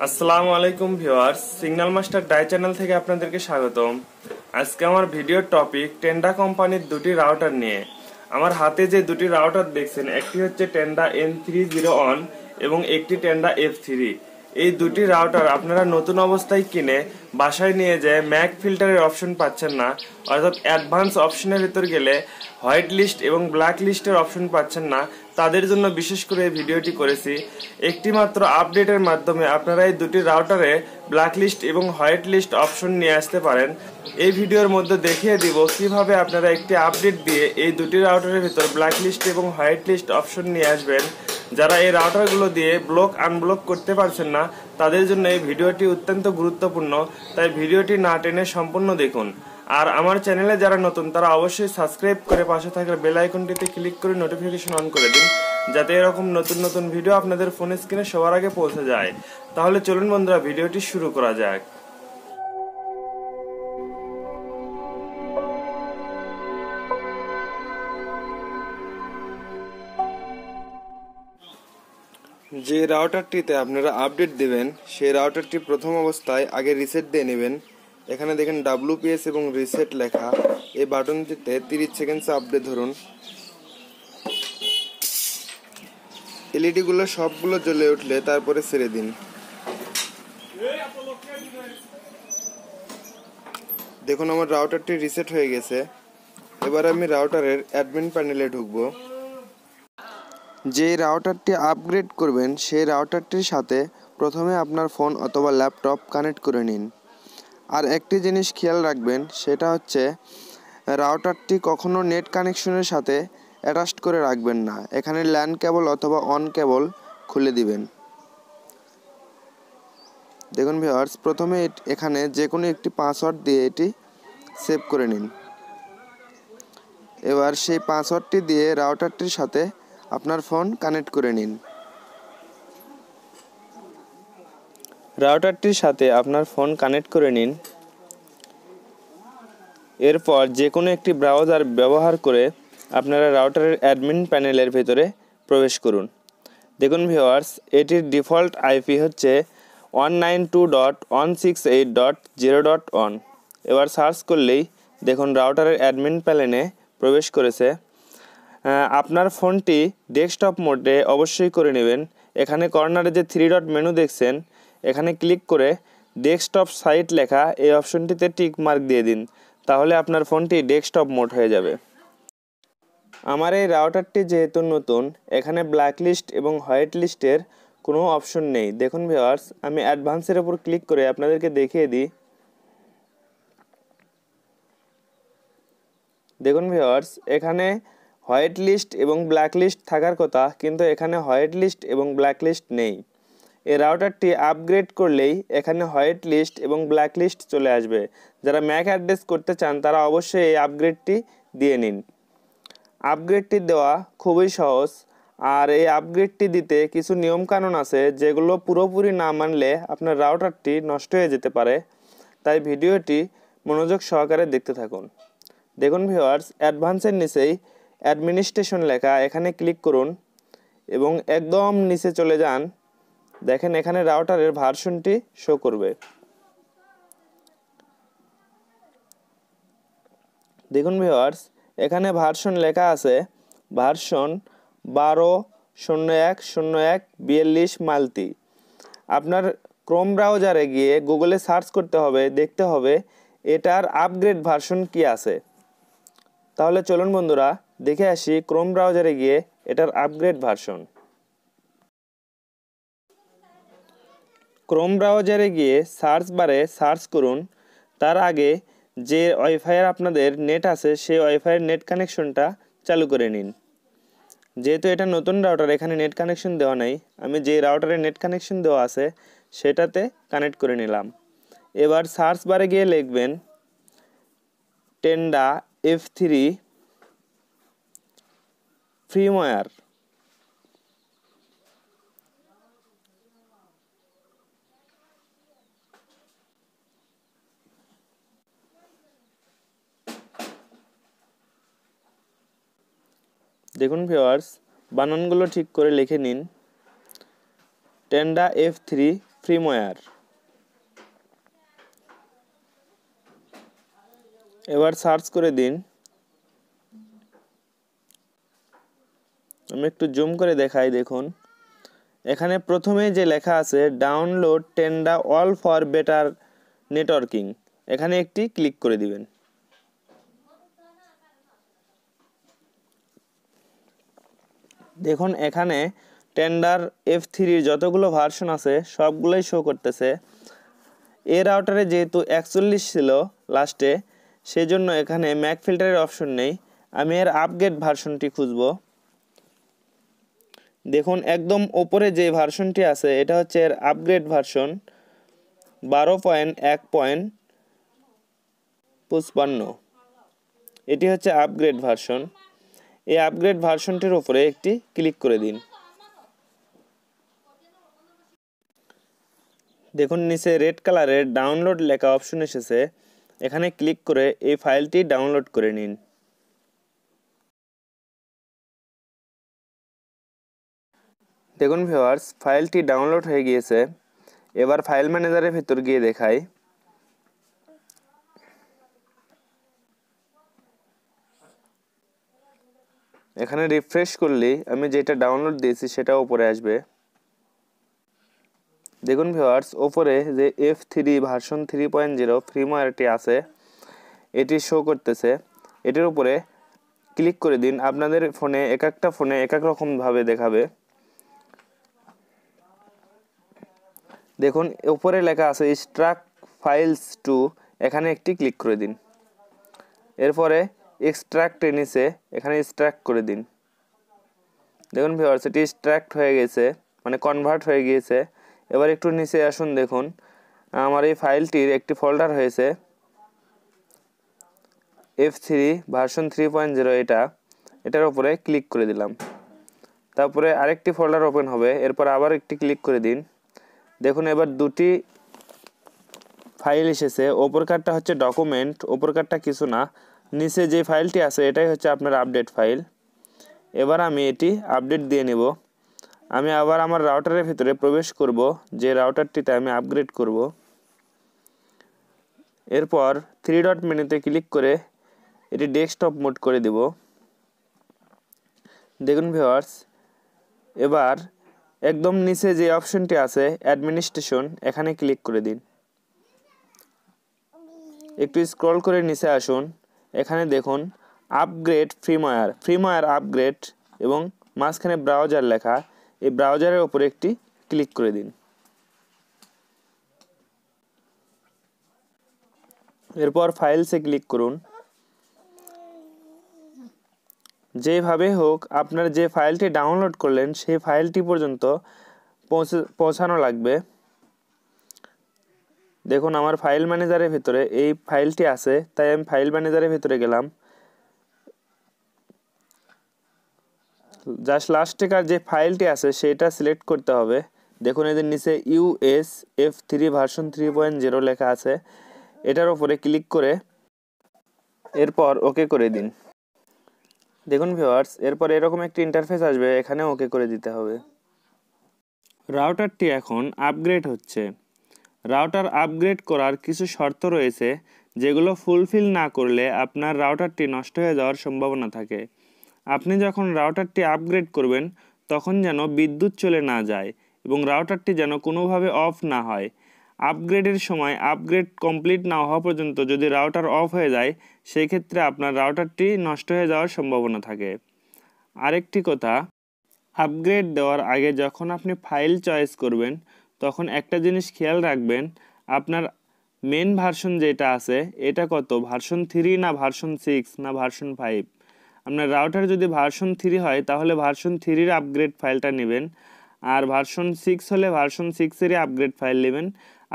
আসসালামু আলাইকুম viewers, signal master die channel থেকে আপনাদেরকে স্বাগতম। আজকে আমার ভিডিওর টপিক টেন্ডা কোম্পানির দুটি রাউটার নিয়ে। আমার হাতে যে দুটি রাউটার দেখছেন, একটি হচ্ছে টেন্ডা n301 এবং একটি টেন্ডা F3। এই দুটি রাউটার আপনারা নতুন অবস্থায় কিনে বাসায় নিয়ে যায় ম্যাক ফিল্টারের অপশন পাচ্ছেন না, অর্থাৎ অ্যাডভান্স অপশনের ভিতর গেলে হোয়াইট লিস্ট এবং ব্ল্যাক লিস্টের অপশন পাচ্ছেন না। তাদের জন্য বিশেষ করে এই ভিডিওটি করেছি। একটি মাত্র আপডেটের মাধ্যমে আপনারা এই দুটি রাউটারে ব্ল্যাক লিস্ট এবং হোয়াইট লিস্ট অপশন নিয়ে আসতে পারেন। এই ভিডিওর মধ্যে দেখিয়ে দিব কিভাবে আপনারা একটি আপডেট দিয়ে এই দুটি রাউটারের ভিতর ব্ল্যাক লিস্ট এবং হোয়াইট লিস্ট অপশন নিয়ে আসবেন। যারা এই রাউটারগুলো দিয়ে ব্লক আনব্লক করতে পারছেন না, তাদের জন্য এই ভিডিওটি অত্যন্ত গুরুত্বপূর্ণ, তাই ভিডিওটি না টেনে সম্পূর্ণ দেখুন। আর আমার চ্যানেলে যারা নতুন তারা অবশ্যই সাবস্ক্রাইব করে পাশে থাকা বেল আইকনটিতে ক্লিক করে নোটিফিকেশন অন করে দিন, যাতে এরকম নতুন নতুন ভিডিও আপনাদের ফোন স্ক্রিনে সবার আগে পৌঁছে যায়। তাহলে চলুন বন্ধুরা, ভিডিওটি শুরু করা যাক। যে রাউটারটিতে আপনারা আপডেট দেবেন, সেই রাউটারটি প্রথম অবস্থায় আগে রিসেট দিয়ে নেবেন। এখানে দেখেন WPS এবং রিসেট লেখা, এই বাটনটিতে 30 সেকেন্ডস আপডেট ধরুন। এলইডি গুলো সবগুলো জ্বলে উঠলে তারপরে ছেড়ে দিন। দেখুন আমার রাউটারটি রিসেট হয়ে গেছে। এবার আমি রাউটারের অ্যাডমিন প্যানেলে ঢুকবো। যে রাউটারটি আপগ্রেড করবেন সেই রাউটারটির সাথে প্রথমে আপনার ফোন অথবা ল্যাপটপ কানেক্ট করে নিন। আর একটি জিনিস খেয়াল রাখবেন, সেটা হচ্ছে রাউটারটি কখনো নেট কানেকশনের সাথে অ্যাটাচড করে রাখবেন না। এখানে ল্যান কেবল অথবা অন কেবল খুলে দিবেন। দেখুন ভিউয়ার্স, প্রথমে এখানে যে কোনো একটি পাসওয়ার্ড দিয়ে এটি সেভ করে নিন। এবার সেই পাসওয়ার্ডটি দিয়ে রাউটারটির সাথে আপনার ফোন কানেক্ট করে নিন। রাউটারটির সাথে আপনার ফোন কানেক্ট করে নিন। এরপর যে কোনো একটি ব্রাউজার ব্যবহার করে আপনারা রাউটারের অ্যাডমিন প্যানেলের ভেতরে প্রবেশ করুন। দেখুন ভিউয়ার্স, এটির ডিফল্ট আইপি হচ্ছে 192.168.0.1। এবার সার্চ করলেই দেখুন রাউটারের অ্যাডমিন প্যানেলে প্রবেশ করেছে। আপনার ফোনটি ডেস্কটপ মোডে অবশ্যই করে নেবেন। এখানে কর্নারে যে 3 ডট মেনু দেখছেন, এখানে ক্লিক করে ডেস্কটপ সাইট লেখা এই অপশনটিতে টিক মার্ক দিয়ে দিন, তাহলে আপনার ফোনটি ডেস্কটপ মোড হয়ে যাবে। আমার এই রাউটারটি যেহেতু নতুন, এখানে ব্ল্যাক লিস্ট এবং হোয়াইট লিস্টের কোনো অপশন নেই। দেখুন ভিউয়ার্স, আমি অ্যাডভান্সের উপর ক্লিক করে আপনাদেরকে দেখিয়ে দিই। দেখুন ভিউয়ার্স, এখানে হোয়াইট লিস্ট এবং ব্ল্যাক লিস্ট থাকার কথা, কিন্তু এখানে হোয়াইট লিস্ট এবং ব্ল্যাক লিস্ট নেই। এই রাউটারটি আপগ্রেড করলেই এখানে হোয়াইট লিস্ট এবং ব্ল্যাক লিস্ট চলে আসবে। যারা ম্যাক অ্যাড্রেস করতে চান তারা অবশ্যই এই আপগ্রেডটি দিয়ে নিন। আপগ্রেডটি দেওয়া খুবই সহজ, আর এই আপগ্রেডটি দিতে কিছু নিয়মকানুন আছে, যেগুলো পুরোপুরি না মানলে আপনার রাউটারটি নষ্ট হয়ে যেতে পারে। তাই ভিডিওটি মনোযোগ সহকারে দেখতে থাকুন। দেখুন ভিউয়ার্স, অ্যাডভান্সের নিচেই অ্যাডমিনিস্ট্রেশন লেখা, এখানে ক্লিক করুন এবং একদম নিচে চলে যান। দেখেন এখানে রাউটারের ভার্সনটি শো করবে। দেখুন ভিউয়ার্স, এখানে ভার্সন লেখা আছে ভার্সন 12.01.01 মাল্টি। আপনার ক্রোম ব্রাউজারে গিয়ে গুগলে সার্চ করতে হবে, দেখতে হবে এটার আপগ্রেড ভার্সন কি আছে। তাহলে চলুন বন্ধুরা দেখে আসি ক্রোম ব্রাউজারে গিয়ে এটার আপগ্রেড ভার্সন। ক্রোম ব্রাউজারে গিয়ে সার্চ বারে সার্চ করুন। তার আগে যে ওয়াইফাইয়ের আপনাদের নেট আছে সেই ওয়াইফাইয়ের নেট কানেকশনটা চালু করে নিন। যেহেতু এটা নতুন রাউটার, এখানে নেট কানেকশন দেওয়া নাই, আমি যে রাউটারে নেট কানেকশন দেওয়া আছে সেটাতে কানেক্ট করে নিলাম। এবার সার্চ বারে গিয়ে লিখবেন টেন্ডা F3 ফ্রিওয়্যার। দেখুন ভিউয়ার্স, বানানগুলো ঠিক করে লিখে নিন। Tenda F3 ফ্রিমওয়্যার। এবার সার্চ করে দিন। আমি একটু জুম করে দেখাই, দেখুন এখানে প্রথমে যে লেখা আছে download Tenda all for better networking, এখানে একটি ক্লিক করে দিবেন। দেখুন এখানে টেন্ডার F3 যতগুলো ভার্সন আছে সবগুলোই শো করতেছে। এই রাউটারে যেহেতু 41 ছিল লাস্টে, সেজন্য এখানে ম্যাক ফিল্টারের অপশন নেই। আমি এর আপগ্রেড ভার্সনটি খুঁজব। দেখুন একদম উপরে যে ভার্সনটি আছে এটা হচ্ছে এর আপগ্রেড ভার্সন 12.1.55। এটি হচ্ছে আপগ্রেড ভার্সন। এই আপগ্রেড ভার্সনটির উপরে একটি ক্লিক করে দিন। দেখুন নিচে রেড কালারের ডাউনলোড লেখা অপশন এসেছে, এখানে ক্লিক করে এই ফাইলটি ডাউনলোড করে নিন। দেখুন ভিউয়ার্স, ফাইলটি ডাউনলোড হয়ে গিয়েছে। এবার ফাইল ম্যানেজারের ভিতর গিয়ে দেখাই। এখানে রিফ্রেশ করলে আমি যেটা ডাউনলোড দিয়েছি সেটা উপরে আসবে। দেখুন ভিউয়ার্স, উপরে যে F3 ভার্সন 3.0 ফ্রিমওয়্যারটি আছে এটি শো করতেছে। এটির উপরে ক্লিক করে দিন। আপনাদের ফোনে এক একটা ফোনে এক এক রকম ভাবে দেখাবে। দেখুন উপরে লেখা আছে এক্সট্রাক্ট ফাইলস টু, এখানে একটি ক্লিক করে দিন। এরপরে এক্সট্রাক্ট নিচে এখানে এক্সট্রাক্ট করে দিন। দেখুন ভিউয়ার্স, এটি এক্সট্রাক্ট হয়ে গেছে, মানে কনভার্ট হয়ে গিয়েছে। এবার একটু নিচে আসুন, দেখুন আমার এই ফাইলটির একটি ফোল্ডার হয়েছে F3 ভার্সন 3.0, এটার উপরে ক্লিক করে দিলাম। তারপরে আরেকটি ফোল্ডার ওপেন হবে, এরপর আবার একটি ক্লিক করে দিন। দেখুন এবার দুটি ফাইল এসেছে। ওপর কারটা হচ্ছে ডকুমেন্ট, ওপর কারটা কিছু না, নিচে যে ফাইলটি আছে এটাই হচ্ছে আপনার আপডেট ফাইল। এবার আমি এটি আপডেট দিয়ে নেব। আমি আবার আমার রাউটারের ভিতরে প্রবেশ করব, যে রাউটারটিতে আমি আপগ্রেড করব। এরপর 3 ডট মেনুতে ক্লিক করে এটি ডেস্কটপ মোড করে দেব। দেখুন ভিউয়ার্স, এবার একদম নিচে যে অপশনটি আছে অ্যাডমিনিস্ট্রেশন, এখানে ক্লিক করে দিন। একটু স্ক্রল করে নিচে আসুন, এখানে দেখুন আপগ্রেড ফ্রিমওয়্যার আপগ্রেড এবং মাঝখানে ব্রাউজার লেখা, এই ব্রাউজারের উপরে একটি ক্লিক করে দিন। এরপর ফাইলসে ক্লিক করুন। যেভাবে হোক আপনার যে ফাইলটি ডাউনলোড করলেন সেই ফাইলটি পর্যন্ত পৌঁছানো লাগবে। দেখুন আমার ফাইল ম্যানেজারের ভিতরে এই ফাইলটি আছে, তাই আমি ফাইল ম্যানেজারের ভিতরে গেলাম। জাস্ট লাস্টেকার যে ফাইলটি আছে সেটা সিলেক্ট করতে হবে। দেখুন এদের নিচে US F3 ভার্সন 3.0 লেখা আছে, এটার উপরে ক্লিক করে এরপর ওকে করে দিন। দেখুন ভিউয়ার্স, এরপর এরকম একটি ইন্টারফেস আসবে, এখানে ওকে করে দিতে হবে। রাউটারটি এখন আপগ্রেড হচ্ছে। রাউটার আপগ্রেড করার কিছু শর্ত রয়েছে, যেগুলো ফুলফিল না করলে আপনার রাউটারটি নষ্ট হয়ে যাওয়ার সম্ভাবনা থাকে। আপনি যখন রাউটারটি আপগ্রেড করবেন তখন যেন বিদ্যুৎ চলে না যায় এবং রাউটারটি যেন কোনোভাবে অফ না হয়। আপগ্রেডের সময় আপগ্রেড কমপ্লিট না হওয়া পর্যন্ত যদি রাউটার অফ হয়ে যায়, সেই ক্ষেত্রে আপনার রাউটারটি নষ্ট হয়ে যাওয়ার সম্ভাবনা থাকে। আরেকটি কথা, আপগ্রেড দেওয়ার আগে যখন আপনি ফাইল চয়েস করবেন তখন একটা জিনিস খেয়াল রাখবেন, আপনার মেন ভার্সন যেটা আছে এটা কত, ভার্সন 3 না ভার্সন 6 না ভার্সন 5। আপনার রাউটার যদি ভার্সন 3 হয় তাহলে ভার্সন 3-র আপগ্রেড ফাইলটা নেবেন, আর ভার্সন 6 হলে ভার্সন 6-এরই আপগ্রেড ফাইল নেবেন।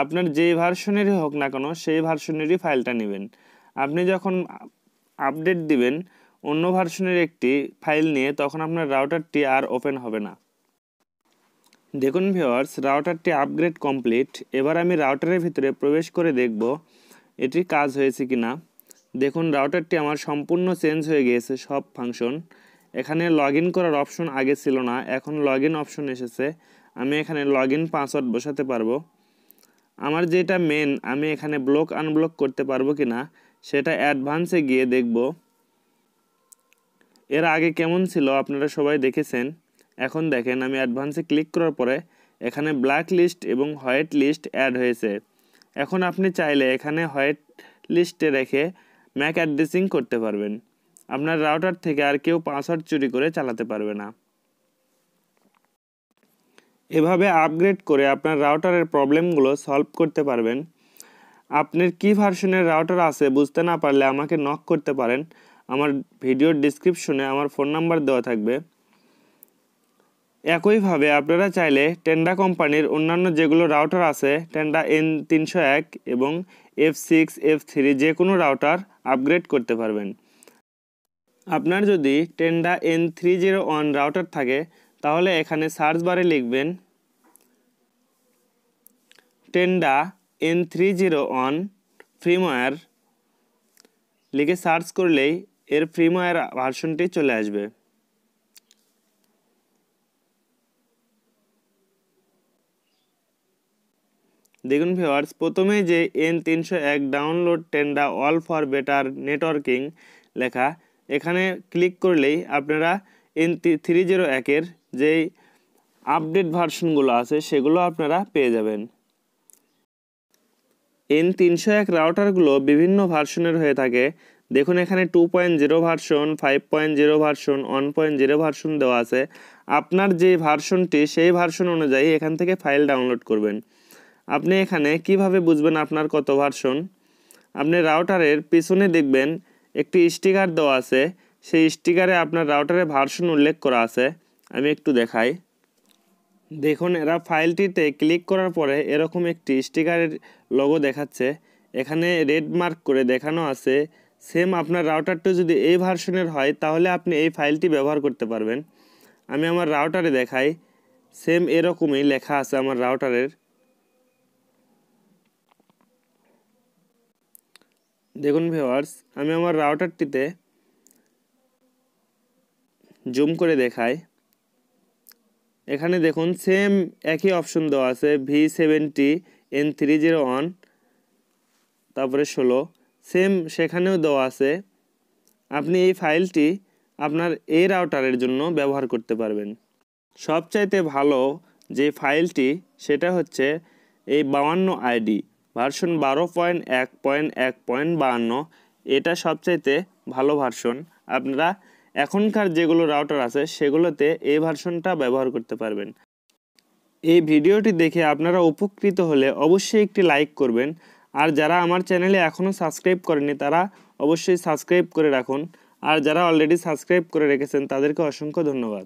আপনার যেই ভার্সনেরই হোক না কেন সেই ভার্সনেরই ফাইলটা নেবেন। আপনি যখন আপডেট দিবেন অন্য ভার্সনের একটি ফাইল নিয়ে, তখন আপনার রাউটারটি আর ওপেন হবে না। দেখুন ভিউয়ার্স, রাউটারটি আপগ্রেড কমপ্লিট। এবার আমি রাউটারের ভিতরে প্রবেশ করে দেখব এটি কাজ হয়েছে কিনা। দেখুন রাউটারটি আমার সম্পূর্ণ চেঞ্জ হয়ে গিয়েছে, সব ফাংশন। এখানে লগ ইন করার অপশন আগে ছিল না, এখন লগ ইন অপশন এসেছে। আমি এখানে লগ ইন পাসওয়ার্ড বসাতে পারবো। আমার যেটা মেন, আমি এখানে ব্লক আনব্লক করতে পারবো কিনা সেটা অ্যাডভান্সে গিয়ে দেখব। এর আগে কেমন ছিল আপনারা সবাই দেখেছেন। এখন দেখেন, আমি অ্যাডভান্সে ক্লিক করার পরে এখানে ব্ল্যাক লিস্ট এবং হোয়াইট লিস্ট অ্যাড হয়েছে। এখন আপনি চাইলে এখানে হোয়াইট লিস্টে রেখে ম্যাক অ্যাড্রেসিং করতে পারবেন। আপনার রাউটার থেকে আর কেউ পাসওয়ার্ড চুরি করে চালাতে পারবে না। এভাবে আপগ্রেড করে আপনার রাউটারের প্রবলেমগুলো সলভ করতে পারবেন। আপনার কি ভার্সনের রাউটার আছে বুঝতে না পারলে আমাকে নক করতে পারেন। আমার ভিডিওর ডেসক্রিপশনে আমার ফোন নাম্বার দেওয়া থাকবে। একইভাবে আপনারা চাইলে টেন্ডা কোম্পানির অন্যান্য যেগুলো রাউটার আছে, টেন্ডা N301 এবং F6, F3 যে কোনো রাউটার আপগ্রেড করতে পারবেন। আপনার যদি টেন্ডা N301 রাউটার থাকে তাহলে এখানে সার্চ বারে লিখবেন টেন্ডা N301 ফ্রিমওয়্যার, লিখে সার্চ করলেই এর ফ্রিমওয়্যার ভার্সনটি চলে আসবে। দেখুন ভিউয়ার্স, প্রথমে যে N301 download Tenda all for better networking লেখা, এখানে ক্লিক করলেই আপনারা N301 এর যেই আপডেট ভার্সনগুলো আছে সেগুলো আপনারা পেয়ে যাবেন। N301 রাউটারগুলো বিভিন্ন ভার্সনের হয়ে থাকে। দেখুন এখানে 2.0 ভার্সন, 5.0 ভার্সন, 1.0 ভার্সন দেওয়া আছে। আপনার যে ভার্সনটি সেই ভার্সন অনুযায়ী এখান থেকে ফাইল ডাউনলোড করবেন। আপনি এখানে কিভাবে বুঝবেন আপনার কত ভার্সন? আপনি রাউটারের পিছনে দেখবেন একটি স্টিকার দেওয়া আছে, সেই স্টিকারে আপনার রাউটারের ভার্সন উল্লেখ করা আছে। আমি একটু দেখাই। দেখুন, এরা ফাইলটিতে ক্লিক করার পরে এরকম একটি স্টিকারের লোগো দেখাচ্ছে। এখানে রেড মার্ক করে দেখানো আছে সেম আপনার রাউটারটা যদি এই ভার্সনের হয় তাহলে আপনি এই ফাইলটি ব্যবহার করতে পারবেন। আমি আমার রাউটারে দেখাই, সেম এরকমই লেখা আছে আমার রাউটারের। দেখুন ভিউয়ার্স, আমি আমার রাউটারটিতে জুম করে দেখাই। এখানে দেখুন সেম একই অপশন দেওয়া আছে, V70 N301, তারপরে 16 সেম সেখানেও দেওয়া আছে। আপনি এই ফাইলটি আপনার এই রাউটারের জন্য ব্যবহার করতে পারবেন। সবচাইতে ভালো যে ফাইলটি সেটা হচ্ছে এই 52 আইডি ভার্সন 12.1.1.52। এটা সবচাইতে ভালো ভার্সন। আপনারা এখনকার যেগুলো রাউটার আছে সেগুলোতে এই ভার্সনটা ব্যবহার করতে পারবেন। এই ভিডিওটি দেখে আপনারা উপকৃত হলে অবশ্যই একটি লাইক করবেন। আর যারা আমার চ্যানেলে এখনও সাবস্ক্রাইব করেনি তারা অবশ্যই সাবস্ক্রাইব করে রাখুন। আর যারা অলরেডি সাবস্ক্রাইব করে রেখেছেন তাদেরকে অসংখ্য ধন্যবাদ।